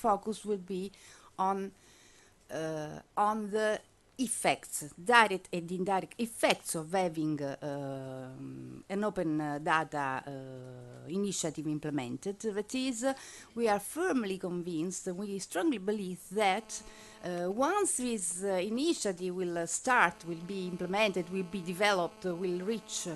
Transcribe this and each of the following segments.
focus will be on the effects, direct and indirect effects of having an open data initiative implemented. That is, we are firmly convinced, we strongly believe that once this initiative will be implemented, will be developed, will reach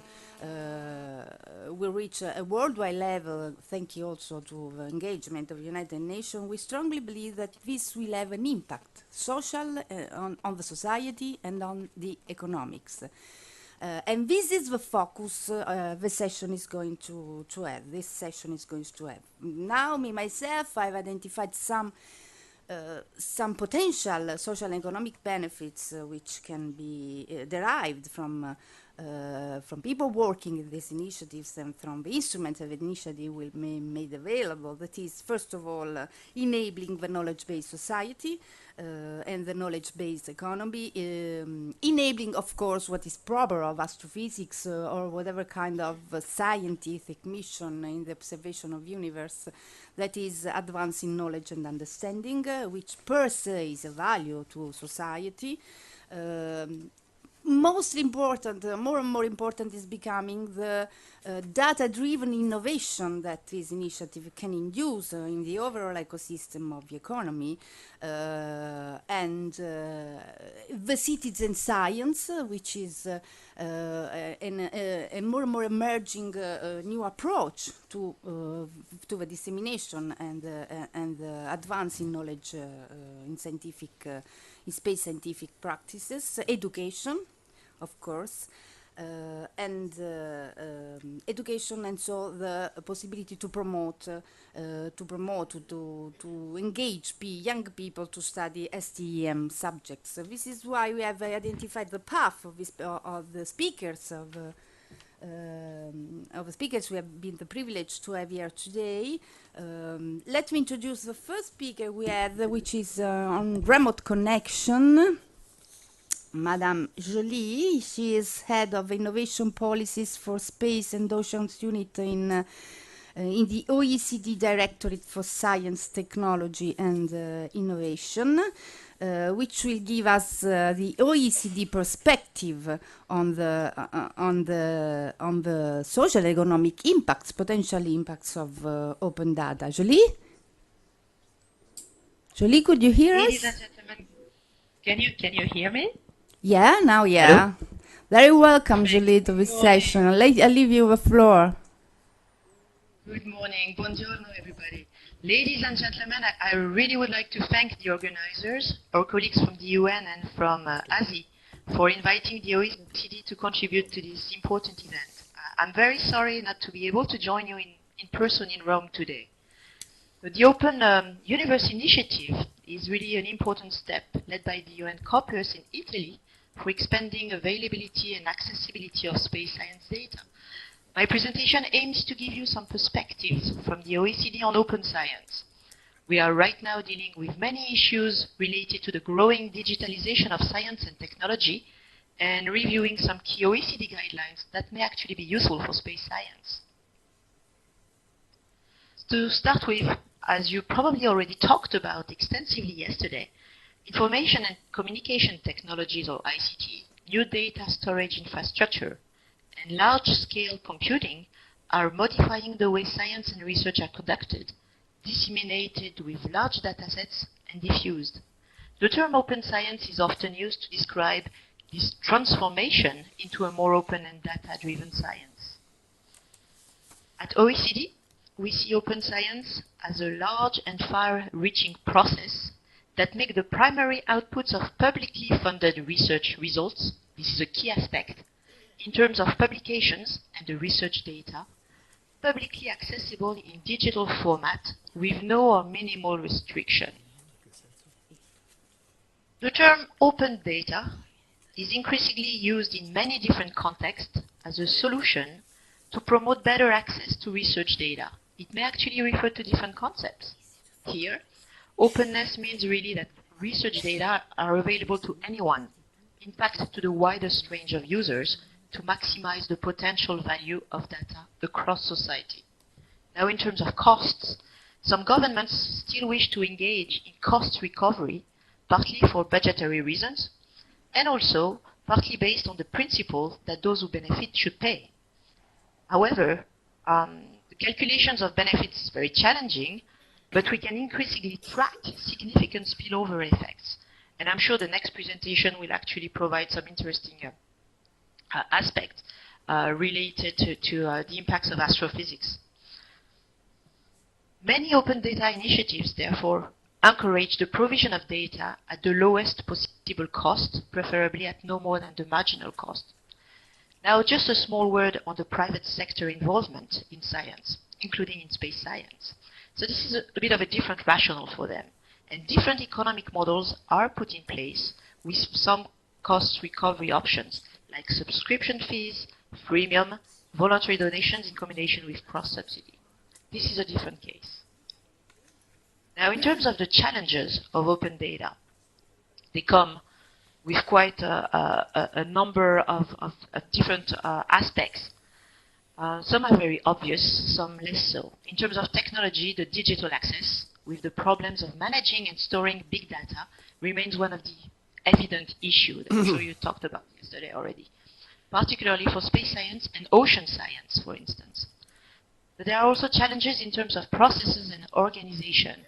a worldwide level, thank you also to the engagement of the United Nations, we strongly believe that this will have an impact, social, on the society and on the economics. And this is the focus the session is going to have. This session is going to have. Now, me myself, I've identified some potential social and economic benefits which can be derived from people working in these initiatives and from the instruments of the initiative will be made available. That is, first of all, enabling the knowledge-based society and the knowledge-based economy, enabling, of course, what is proper of astrophysics or whatever kind of scientific mission in the observation of universe, that is advancing knowledge and understanding, which per se is a value to society. Most important, more and more important is becoming the data-driven innovation that this initiative can induce in the overall ecosystem of the economy, and the citizen science, which is a more and more emerging new approach to the dissemination and advancing knowledge in space scientific practices, education, of course, and education, and so the possibility to promote, to engage young people to study STEM subjects. So this is why we have identified the path of the speakers we have been the privilege to have here today. Let me introduce the first speaker we have, which is on remote connection. Madame Joly, she is head of innovation policies for space and oceans unit in the OECD Directorate for Science, Technology and Innovation, which will give us the OECD perspective on the social economic impacts, potential impacts of open data. Joly? Joly, could you hear Ladies us? and gentlemen, can you hear me? Yeah, now, yeah. Hello? Very welcome, Joly, to this session. I'll leave you the floor. Good morning. Buongiorno, everybody. Ladies and gentlemen, I really would like to thank the organizers, our colleagues from the UN and from ASI, for inviting the OECD to contribute to this important event. I'm very sorry not to be able to join you in person in Rome today. The Open Universe Initiative is really an important step led by the UN COPUS in Italy for expanding availability and accessibility of space science data. My presentation aims to give you some perspectives from the OECD on open science. We are right now dealing with many issues related to the growing digitalization of science and technology and reviewing some key OECD guidelines that may actually be useful for space science. To start with, as you probably already talked about extensively yesterday, information and communication technologies, or ICT, new data storage infrastructure, and large-scale computing are modifying the way science and research are conducted, disseminated with large datasets and diffused. The term open science is often used to describe this transformation into a more open and data-driven science. At OECD, we see open science as a large and far-reaching process that make the primary outputs of publicly funded research results, this is a key aspect, in terms of publications and the research data, publicly accessible in digital format with no or minimal restriction. The term open data is increasingly used in many different contexts as a solution to promote better access to research data. It may actually refer to different concepts. Here, openness means really that research data are available to anyone, in fact to the widest range of users, to maximize the potential value of data across society. Now, in terms of costs, some governments still wish to engage in cost recovery, partly for budgetary reasons, and also partly based on the principle that those who benefit should pay. However, the calculations of benefits is very challenging, but we can increasingly track significant spillover effects. And I'm sure the next presentation will actually provide some interesting aspects related to the impacts of astrophysics. Many open data initiatives, therefore, encourage the provision of data at the lowest possible cost, preferably at no more than the marginal cost. Now, just a small word on the private sector involvement in science, including in space science. So this is a bit of a different rationale for them. And different economic models are put in place with some cost recovery options, like subscription fees, freemium, voluntary donations in combination with cross-subsidy. This is a different case. Now, in terms of the challenges of open data, they come with quite a number of different aspects. Some are very obvious, some less so. In terms of technology, the digital access, with the problems of managing and storing big data, remains one of the evident issues that I'm sure you talked about yesterday already, particularly for space science and ocean science, for instance. But there are also challenges in terms of processes and organization.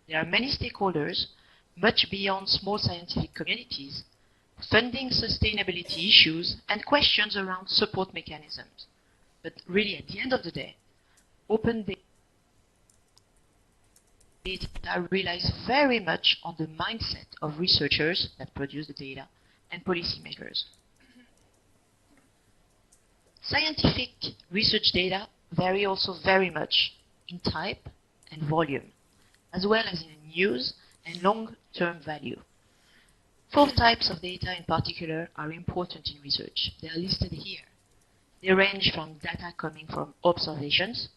There are many stakeholders, much beyond small scientific communities, funding sustainability issues, and questions around support mechanisms. But really, at the end of the day, open data relies very much on the mindset of researchers that produce the data and policymakers. Scientific research data vary also very much in type and volume, as well as in use and long-term value. 4 types of data in particular are important in research. They are listed here. They range from data coming from observations,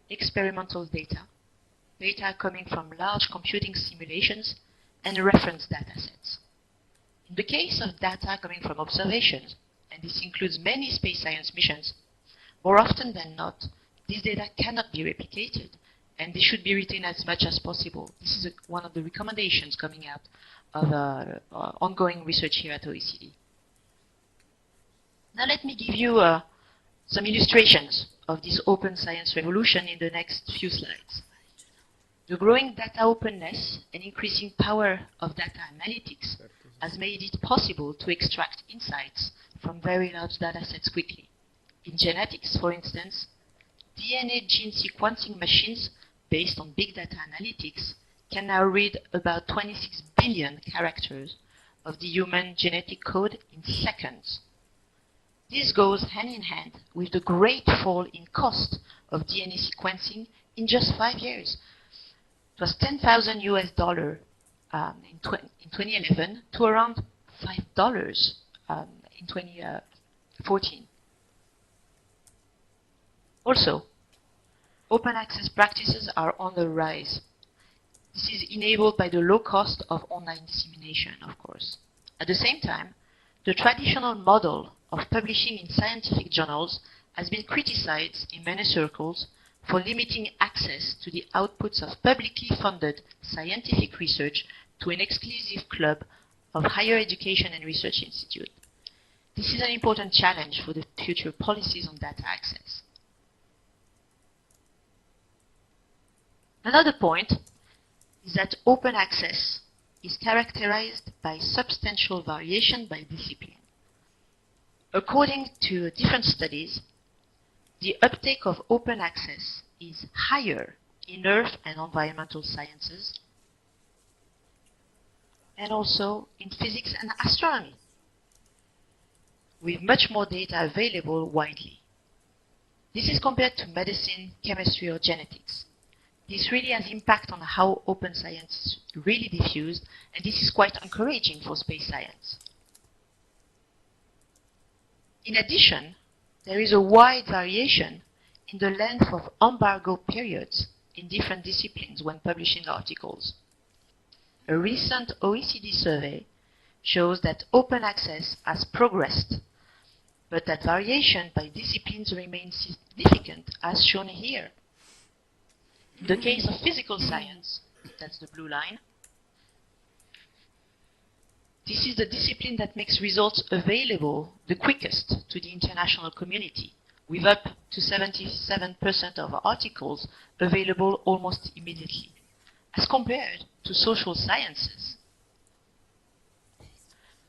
experimental data, data coming from large computing simulations, and reference data sets. In the case of data coming from observations, and this includes many space science missions, more often than not, these data cannot be replicated, and they should be retained as much as possible. This is one of the recommendations coming out of ongoing research here at OECD. Now let me give you some illustrations of this open science revolution in the next few slides. The growing data openness and increasing power of data analytics has made it possible to extract insights from very large data sets quickly. In genetics, for instance, DNA gene sequencing machines based on big data analytics can now read about 26 billion characters of the human genetic code in seconds. This goes hand in hand with the great fall in cost of DNA sequencing in just 5 years. It was $10,000 in 2011 to around $5 in 2014. Also, open access practices are on the rise. This is enabled by the low cost of online dissemination, of course. At the same time, the traditional model of publishing in scientific journals has been criticized in many circles for limiting access to the outputs of publicly funded scientific research to an exclusive club of higher education and research institutes. This is an important challenge for the future policies on data access. Another point is that open access is characterized by substantial variation by discipline. According to different studies, the uptake of open access is higher in earth and environmental sciences, and also in physics and astronomy, with much more data available widely. This is compared to medicine, chemistry, or genetics. This really has impact on how open science is really diffused, and this is quite encouraging for space science. In addition, there is a wide variation in the length of embargo periods in different disciplines when publishing articles. A recent OECD survey shows that open access has progressed, but that variation by disciplines remains significant, as shown here. In the case of physical science, that's the blue line, this is the discipline that makes results available the quickest to the international community, with up to 77% of articles available almost immediately, as compared to social sciences,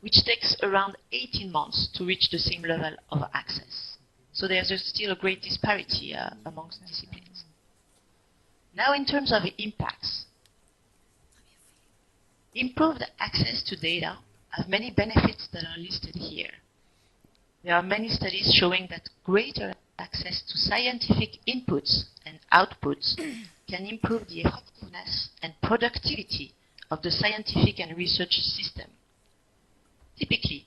which takes around 18 months to reach the same level of access. So there's still a great disparity amongst disciplines. Now, in terms of impacts, improved access to data have many benefits that are listed here. There are many studies showing that greater access to scientific inputs and outputs can improve the effectiveness and productivity of the scientific and research system. Typically,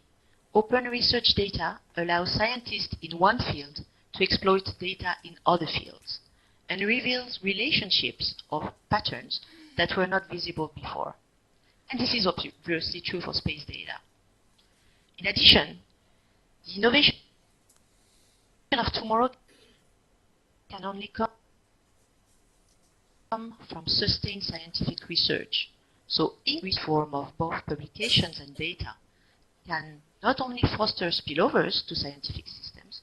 open research data allows scientists in one field to exploit data in other fields and reveals relationships or patterns that were not visible before. And this is obviously true for space data. In addition, the innovation of tomorrow can only come from sustained scientific research. So increased form of both publications and data can not only foster spillovers to scientific systems,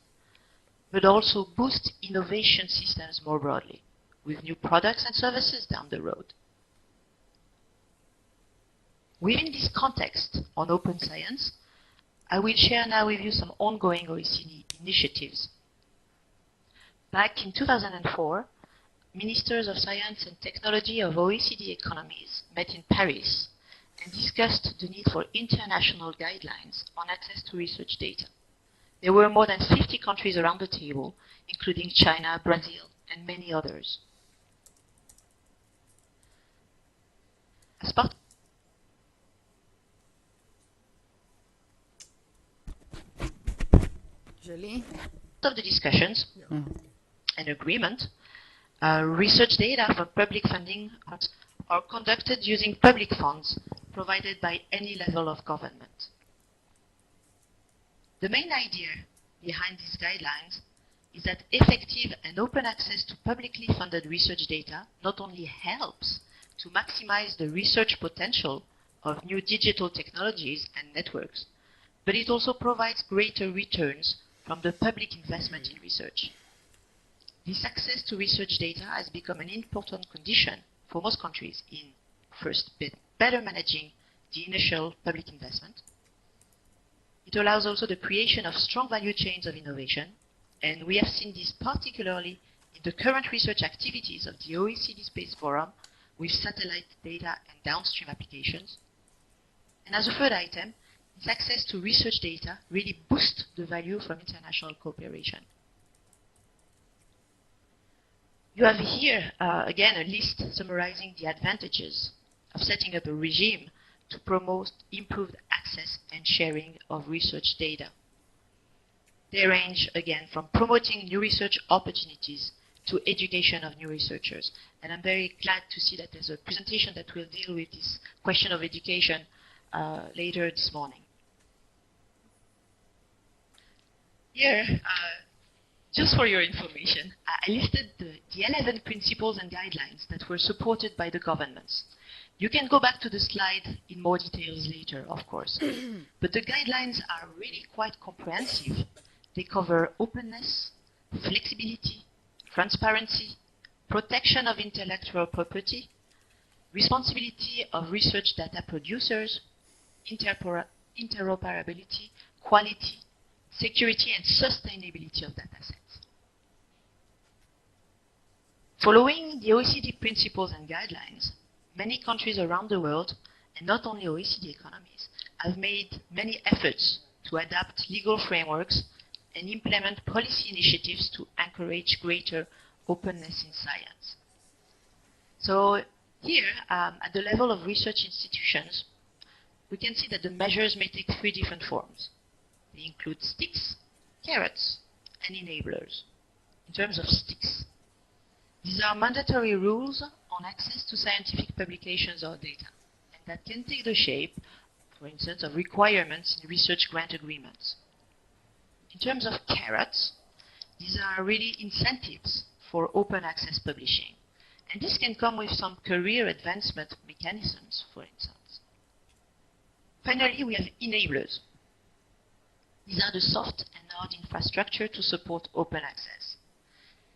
but also boost innovation systems more broadly, with new products and services down the road. Within this context on open science, I will share now with you some ongoing OECD initiatives. Back in 2004, ministers of science and technology of OECD economies met in Paris and discussed the need for international guidelines on access to research data. There were more than 50 countries around the table, including China, Brazil, and many others. As part of the discussions and agreement, research data from public funding are conducted using public funds provided by any level of government. The main idea behind these guidelines is that effective and open access to publicly funded research data not only helps to maximize the research potential of new digital technologies and networks, but it also provides greater returns from the public investment in research. This access to research data has become an important condition for most countries in, first, better managing the initial public investment. It allows also the creation of strong value chains of innovation, and we have seen this particularly in the current research activities of the OECD Space Forum with satellite data and downstream applications. And as a third item, this access to research data really boosts the value from international cooperation. You have here, again, a list summarizing the advantages of setting up a regime to promote improved access and sharing of research data. They range, again, from promoting new research opportunities to education of new researchers. And I'm very glad to see that there's a presentation that will deal with this question of education later this morning. Here, just for your information, I listed the 11 principles and guidelines that were supported by the governments. You can go back to the slide in more details later, of course. But the guidelines are really quite comprehensive. They cover openness, flexibility, transparency, protection of intellectual property, responsibility of research data producers, interoperability, quality, security, and sustainability of data sets. Following the OECD principles and guidelines, many countries around the world, and not only OECD economies, have made many efforts to adapt legal frameworks and implement policy initiatives to encourage greater openness in science. So here, at the level of research institutions, we can see that the measures may take three different forms. They include sticks, carrots, and enablers. In terms of sticks, these are mandatory rules on access to scientific publications or data, and that can take the shape, for instance, of requirements in research grant agreements. In terms of carrots, these are really incentives for open access publishing. And this can come with some career advancement mechanisms, for instance. Finally, we have enablers. These are the soft and hard infrastructure to support open access.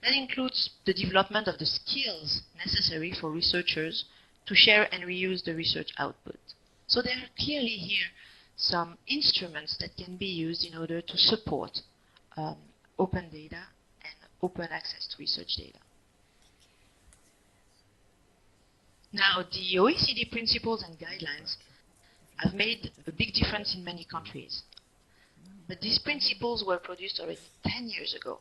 That includes the development of the skills necessary for researchers to share and reuse the research output. So there are clearly here some instruments that can be used in order to support open data and open access to research data. Now, the OECD principles and guidelines have made a big difference in many countries. But these principles were produced already 10 years ago.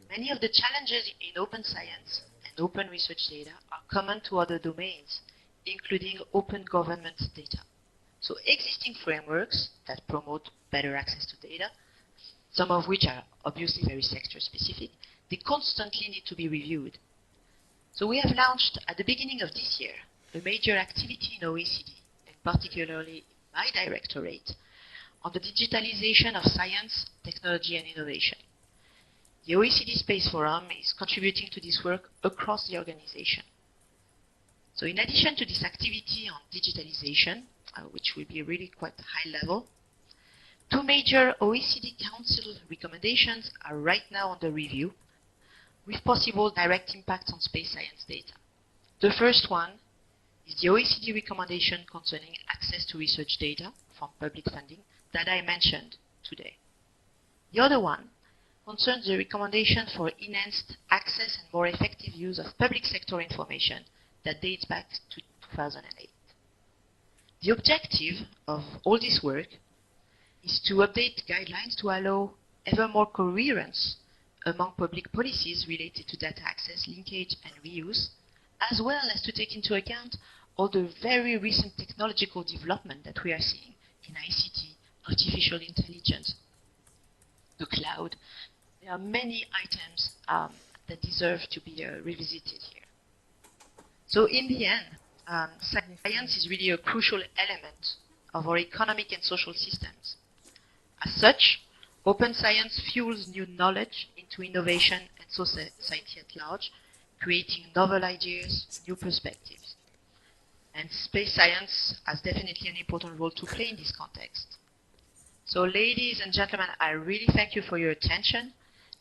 Many of the challenges in open science and open research data are common to other domains, including open government data. So existing frameworks that promote better access to data, some of which are obviously very sector specific, they constantly need to be reviewed. So we have launched at the beginning of this year a major activity in OECD, and particularly in my directorate, on the digitalization of science, technology and innovation. The OECD Space Forum is contributing to this work across the organization. So in addition to this activity on digitalization, which will be really quite high level, two major OECD Council recommendations are right now under review, with possible direct impacts on space science data. The first one is the OECD recommendation concerning access to research data from public funding that I mentioned today. The other one concerns the recommendation for enhanced access and more effective use of public sector information that dates back to 2008. The objective of all this work is to update guidelines to allow ever more coherence among public policies related to data access, linkage, and reuse, as well as to take into account all the very recent technological development that we are seeing in ICT, artificial intelligence, the cloud. There are many items that deserve to be revisited here. So in the end, science is really a crucial element of our economic and social systems. As such, open science fuels new knowledge into innovation and society at large, creating novel ideas, new perspectives. And space science has definitely an important role to play in this context. So ladies and gentlemen, I really thank you for your attention,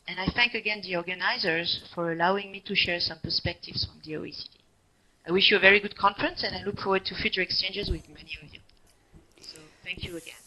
and I thank again the organizers for allowing me to share some perspectives from the OECD. I wish you a very good conference, and I look forward to future exchanges with many of you. So thank you again.